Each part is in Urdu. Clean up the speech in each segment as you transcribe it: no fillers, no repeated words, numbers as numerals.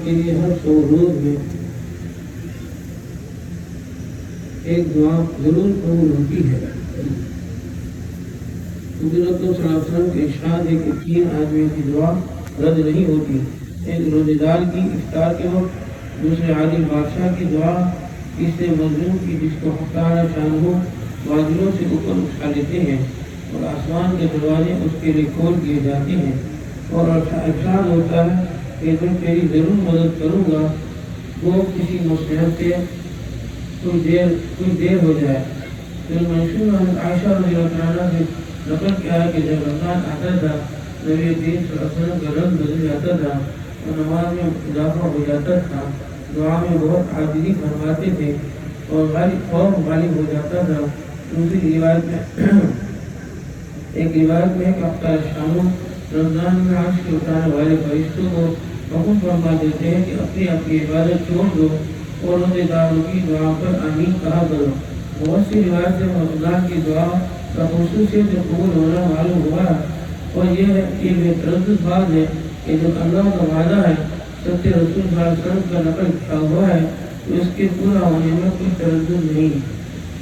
کے لیے ہر 100 روز میں ایک دعا ضرور قبول ہوتی ہے. حضرت صلی اللہ علیہ وسلم کے ارشاد ہے کہ 3 آدمیوں کی دعا رد نہیں ہوتی. ایک روزے دار کی افطار کے وقت، دوسرے عادل بادشاہ کی دعا، تیسرے مظلوم کی جس کو حقار شان ہو بادلوں سے اوپر اٹھا لیتے ہیں اور آسمان کے دروازے اس کے لیے کھول دیے جاتے ہیں. اور ارشاد ہوتا ہے کہ میں تیری ضرور مدد کروں گا وہ کسی مصلحت سے کچھ دیر ہو جائے. منشور عائشہ رضی اللہ عنہ سے نقل کیا ہے کہ جب رمضان آتا تھا نبی کریم صلی اللہ علیہ وسلم کا رنگ بدل جاتا تھا اور نماز میں اضافہ ہو جاتا تھا. دعا میں بہت عاجزی فرماتے تھے اور خوف غالب ہو جاتا تھا. دوسری روایت میں ایک روایت میں کہ افطار شاموں رمضان میں عرش کے اٹھانے والے فرشتوں کو حکم فرما دیتے ہیں کہ اپنی عبادت چھوڑ دو اور روزے داروں کی دعا پر آمین کہا کرو. بہت سی روایت سے رمضان کی دعا کا خصوصیت جو قبول ہونا معلوم ہوا اور یہ ہے کہ بے تردد بات ہے کہ جب اللہ کا وعدہ ہے سچے رسول صلی اللہ علیہ وسلم کا نقل کیا ہوا ہے تو اس کے پورا ہونے میں کوئی تردد نہیں.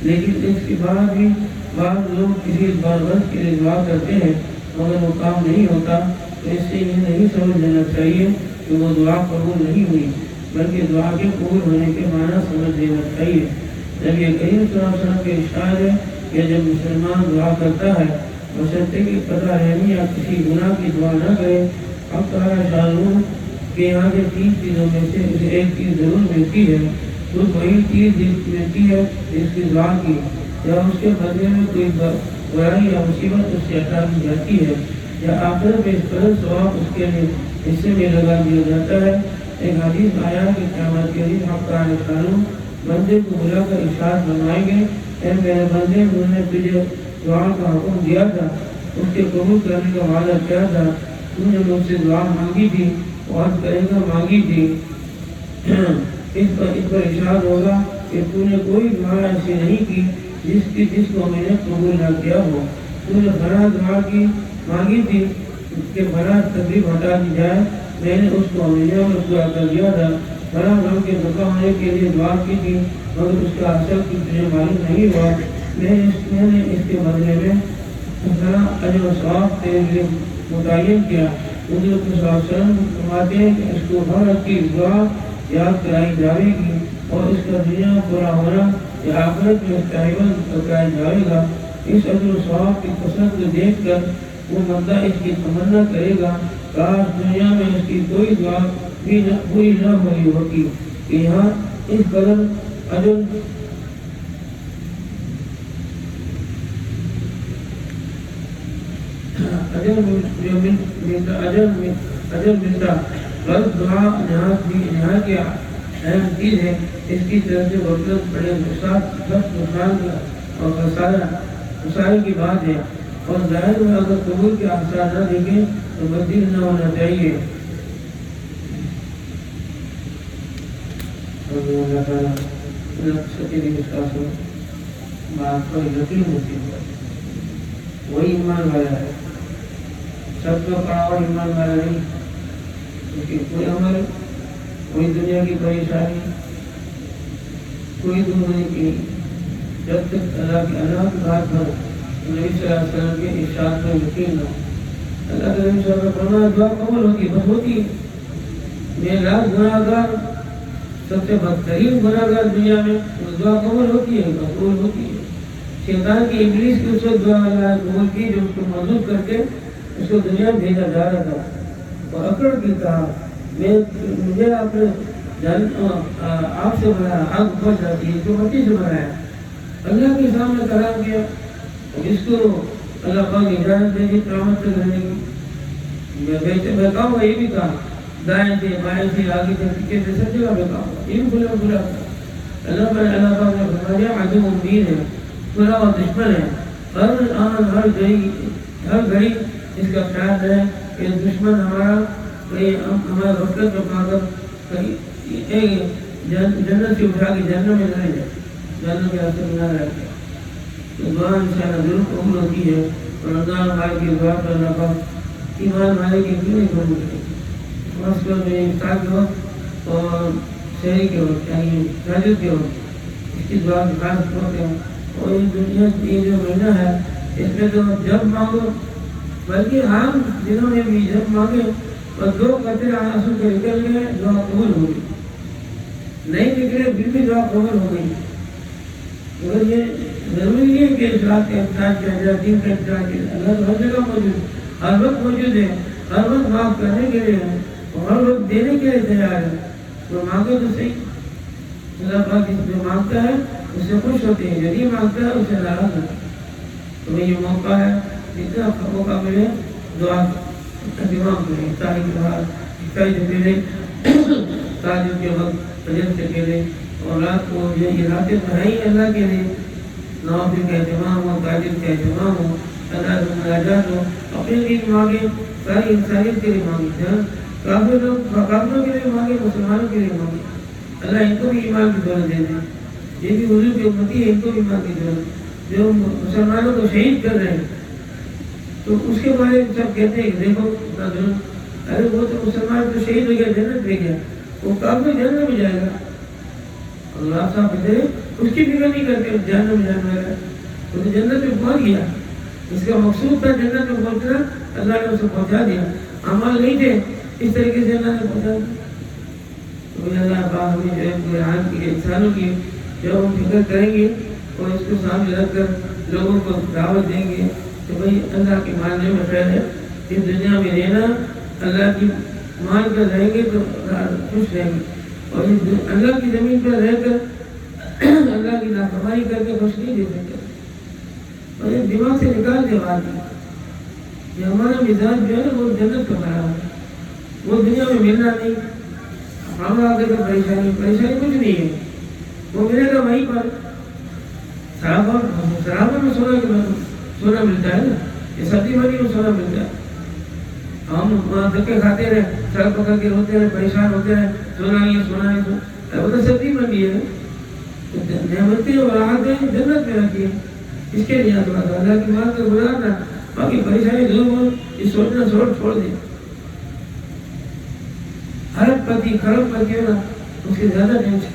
لیکن اس کے بعد بھی بعض لوگ کسی بات کے لیے دعا کرتے ہیں مگر وہ کام نہیں ہوتا تو اس سے یہ نہیں سمجھ لینا چاہیے کہ وہ دعا قبول نہیں ہوئی بلکہ دعا کے قبول ہونے کے معنی سمجھ لینا چاہیے. نبی کریم صلی اللہ علیہ وسلم کے ارشاد ہے کہ جب مسلمان دعا کرتا ہے بشرطے کی قطع رحمی یا کسی گناہ کی دعا نہ کرے اب تعالیٰ شاہ کے یہاں سے 3 چیزوں میں سے اسے ایک چیز ضرور ملتی ہے. تو وہی چیز ملتی ہے جس کی دعا کی یا اس کے بدلے میں کوئی برائی یا مصیبت اس سے ہٹا دی جاتی ہے یا آخرت میں اس قدر ثواب اس کے لیے حصے میں لگا دیا جاتا ہے. ایک حدیث آیا کہ قیامت کے دن حق تعالیٰ شاہ بندے کو بلا کر ارشاد فرمائیں گے اے میرے بندے انہوں نے تجھے دعا کا حکم دیا تھا اس کے قبول کرنے کا وعدہ کیا تھا تو نے مجھ سے دعا مانگی تھی اور کرے گا مانگی تھی. اس پر ارشاد ہوگا کہ تو نے کوئی دعا ایسی نہیں کی جس کو میں نے قبول نہ کیا ہو. تو نے بھلا دعا کی مانگی تھی کہ بھلا تکلیف ہٹا دی جائے میں نے اس کو ہمیشہ میں پورا کر دیا تھا. بھلا غم کے دفع ہونے کے لیے دعا کی تھی مگر اس کا اثر کچھ تجھے معلوم نہیں ہوا میں نے اس کے بدلے میں بھلا اجر و ثواب تیرے لیے متعین کیا. حضرت صلی اللہ علیہ وسلم فرماتے ہیں کہ اس کو ہر کی دعا یاد کرائی جائے گی اور اس کا دنیا پورا ہونا یا آخرت میں اس کا عوض بتایا جائے گا. اس اجر و ثواب کی پسند کو دیکھ کر وہ بندہ اس کی تمنا کرے گا کاش دنیا میں اس کی کوئی دعا بھی پوری نہ ہوئی ہوتی کہ یہاں اس قدر اجر ملتا. بس دعا نہایت کی اہم چیز ہے. اس کی طرف سے غفلت بڑے نقصان اور خسارے کی بات ہے اور ظاہر میں اگر قبول کے آثار نہ دیکھیں تو بدیل نہ ہونا چاہیے. اللہ تعالیٰ بات پر یقین ہوتی ہے وہی ایمان والا ہے. سب کا پڑا ہوا ایمان والا نہیں کیونکہ کوئی عمل کوئی دنیا کی پریشانی کوئی دنیا کی جب تک اللہ کی بات پر نبی صلی اللہ علیہ وسلم کے ارشاد پر یقین ہو. اللہ کے نبی صلی اللہ علیہ وسلم فرمایا دعا قبول ہوتی بس ہوتی ہے. میں لاکھ گناہ گار سب سے بدترین گناہ گار دنیا میں دعا قبول ہوتی ہے قبول ہوتی ہے. شیطان کی ابلیس کی اس وقت دعا اللہ قبول کی جو اس کو منظور کر کے اس کو دنیا بھیجا جا رہا تھا اور اکڑ کے کہا مجھے آپ نے آگ سے بنایا آگ پھنس جاتی ہے جو مٹی سے بنایا اللہ کے سامنے کلام کیا اس کو اللہ پاک اجازت دے دی قیامت تک رہنے کی. میں کہوں گا یہ بھی کہا دائیں سے بائیں سے آگے سے پیچھے سے سب جگہ میں کہوں گا یہ بھی بلا اللہ پاک نے فرمایا عدو مبین ہے برا اور دشمن ہے. ہر گھڑی اس کا خیال ہے کہ دشمن ہمارا غفلت میں پا کر جنت سے اٹھا کے جنت میں رہ جائے جنت کے راستے میں نہ رہ جائے. تو دعا انشاءاللہ ضرور قبول ہوتی ہے. رمضان بھائی کی دعا پر اللہ پاک ایمان والے کی کیوں نہیں قبول کرے. خاص طور پہ افطار کے وقت اور شہری کے وقت یعنی تہجد کے وقت اس کی دعا کی خاص بہت ہے. اور یہ دنیا یہ جو مہینہ ہے اس میں تو جب مانگو بلکہ عام دنوں میں بھی جب مانگے اور 2 قطرے آنسو کے نکل گئے دعا قبول ہو گئی, نہیں نکلے پھر بھی دعا قبول ہو گئی. اور یہ ضروری نہیں ہے کہ رات کا انتظار کیا جائے, دن کا انتظار کیا جائے. اللہ تو ہر جگہ موجود ہے, ہر وقت موجود ہے, ہر وقت معاف کرنے کے لیے ہے اور ہر وقت دینے کے لیے تیار ہے. تو مانگو تو صحیح. اللہ پاک جو مانگتا ہے اس سے خوش ہوتے ہیں, جو نہیں مانگتا ہے اسے ناراض ہوتا ہے. تو یہ موقع ہے, جتنا موقع ملے دعا اہتمام کریں. تاریخ کے بعد کئی سے پہلے تاجد کے وقت فجر سے پہلے اور رات کو یہ راتیں تو ہیں ہی اللہ کے لیے, نوافل کا اہتمام ہو, تاجد کا اہتمام ہو, اللہ سے مناجات ہو. اپنے لیے مانگے, ساری انسانیت کے لیے مانگے, کافر لوگ کافروں کے لیے مانگے, مسلمانوں کے لیے مانگے. اللہ ان کو بھی ایمان کی دولت دے دے. یہ بھی حضور کی امتی ہے, ان کو بھی ایمان کی دولت. جو مسلمانوں کو شہید کر رہے ہیں تو اس کے بارے میں سب کہتے ہیں دیکھو ارے وہ تو مسلمان تو شہید ہو گیا, جنت میں گیا, وہ کافر جنت میں جائے گا. اللہ صاحب کہتے ہیں اس کی فکر نہیں کرتے جنت میں جانے والا, وہ تو جنت میں پہنچ گیا. اس کا مقصود تھا جنت میں پہنچنا, اللہ نے اسے پہنچا دیا. اعمال نہیں تھے اس طریقے سے اللہ نے پہنچا دیا. تو اللہ پاک ہمیں جو ہے قرآن کی انسانوں کی جب ہم فکر کریں گے اور اس کو سامنے رکھ کر لوگوں کو دعوت دیں گے کہ بھائی اللہ کے ماننے میں خیر ہے, اس دنیا میں رہنا اللہ کی مان کر رہیں گے تو خوش رہیں گے, اور اللہ کی زمین پر رہ کر اللہ کی نافرمانی کر کے خوش نہیں دے سکتے. اور یہ دماغ سے نکال دے بات کہ ہمارا مزاج جو ہے نا وہ جنت کا بنا ہے, وہ دنیا میں ملنا نہیں. ہم آگے تو پریشانی کچھ نہیں ہے, وہ ملے گا وہیں پر. شرابوں میں سونا ملتا ہے نا, یہ سبزی منڈی میں سونا ملتا ہے. ہم دھکے کھاتے رہے, سڑک پکڑ کے روتے رہے, پریشان ہوتے رہے, سونا نہیں. وہ تو سبزی منڈی ہے, نعمتیں اور راحتیں جنت میں رہتی ہے. اس کے لیے تھوڑا سا اللہ کی مان کر گزارنا, باقی پریشانی دور ہو, یہ سوچنا چھوڑ دیں. خراب پتی ہونا اس کے زیادہ ٹینشن.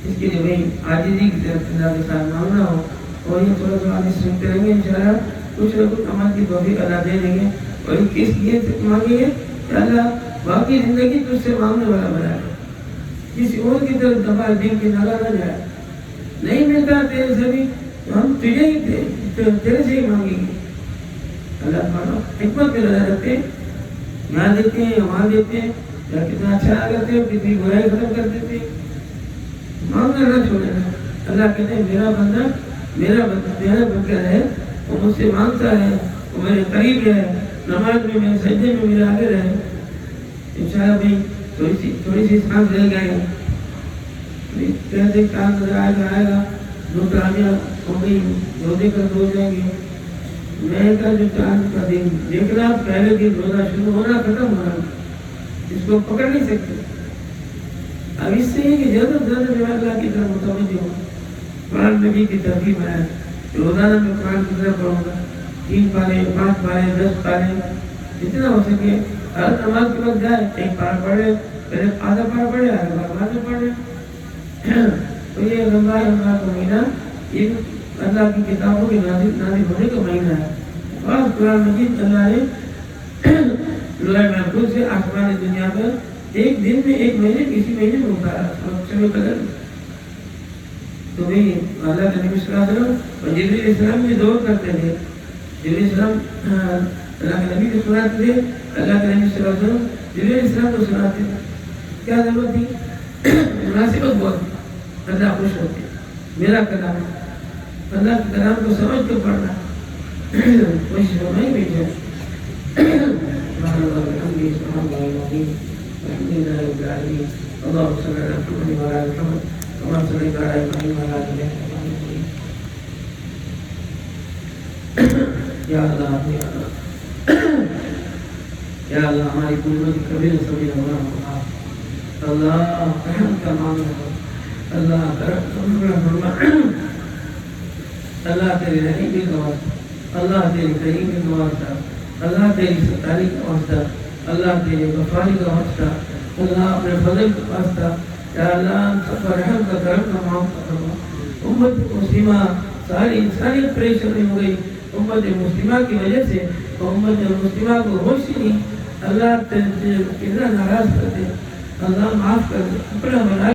اس کے لیے بھائی عاجزی کی طرف اللہ کے ساتھ مانگنا ہو, اور یہ تھوڑا سا آگے سنتے رہیں گے انشاءاللہ کچھ نہ کچھ عمل کی توفیق اللہ دے دیں گے. اور کس لیے مانگیں گے کہ اللہ باقی زندگی تجھ سے مانگنے والا بنائے, کسی اور کی طرف دبا دل کی نگاہ نہ جائے. نہیں ملتا تیرے سے بھی تو ہم تجھے ہی تیرے سے ہی مانگیں گے. اللہ تعالیٰ حکمت میں نظر رکھتے ہیں, یہاں دیتے ہیں وہاں دیتے ہیں, یا کتنا اچھا کرتے ہیں, کتنی برائی ختم کر دیتے ہیں. مانگنا نہ چھوڑنا. اللہ کہتے ہیں میرا بندہ ہے, وہ مجھ سے مانگتا ہے, وہ میرے قریب ہے, نماز میں میرے سجدے میں میرے آگے رہے. انشاءاللہ بھائی تھوڑی سی سانس رہ گئے, کہتے کام نظر آئے گا 2 ٹرانیاں ہو گئی, روزے کا ہو جائیں گے. میں کا جو چاند کا دن دیکھنا, پہلے دن روزہ شروع ہونا ختم ہونا, اس کو پکڑ نہیں سکتے. اب اس سے کہ زیادہ سے زیادہ جو اللہ کی طرف متوجہ ہو. قرآن نبی کی ترغیب ہے, روزانہ میں قرآن کی طرف پڑھوں گا, 3 پارے 5 پارے 10 پارے جتنا ہو سکے. ہر نماز کے وقت جائے 1 پارا پڑھے, پہلے آدھا پارا پڑھے, آدھا پارا بعد میں پڑھے. تو یہ رمضان کا مہینہ یہ اللہ کی کتابوں کے نازل ہونے کا مہینہ ہے. اور قرآن مجید اللہ نے لوح محفوظ سے آسمان دنیا پر ایک دن میں 1 مہینے کسی مہینے میں اتارا شب قدر. تو بھائی اللہ کے نبی صلی اللہ علیہ وسلم اور جبریل علیہ السلام بھی دور کرتے تھے. جبریل علیہ السلام اللہ کے نبی کو سناتے تھے, اللہ کے نبی صلی اللہ علیہ وسلم جبریل علیہ السلام کو سناتے تھے. کیا ضرورت تھی؟ مناسبت بہت, اللہ خوش ہوتے. میرا کلام اللہ کے کلام کو سمجھ کے پڑھنا, کوشش ہو نہیں بیٹھے. اللهم صل على محمد وعلى ال محمد كما صليت على ابراهيم وعلى ال ابراهيم. یا اللہ ہماری قوت کبھی نہ سمجھ ہمارا اللہ رحم کا معاملہ, اللہ اللہ تیرے رحیم کا واسطہ, اللہ تیری کریم کا واسطہ, اللہ تیری ستاری کا واسطہ, اللہ تیرے غفاری کا واسطہ, اللہ اپنے فضل کا واسطہ یا اللہ سب پر رحم کا کرم کا معاف فرما. امت مسلمہ ساری انسانیت پریشانی ہو گئی امت مسلمہ کی وجہ سے. امت مسلمہ کو روشنی اللہ کتنا ناراض کرتے. اللہ معاف کر دے اپنا بنا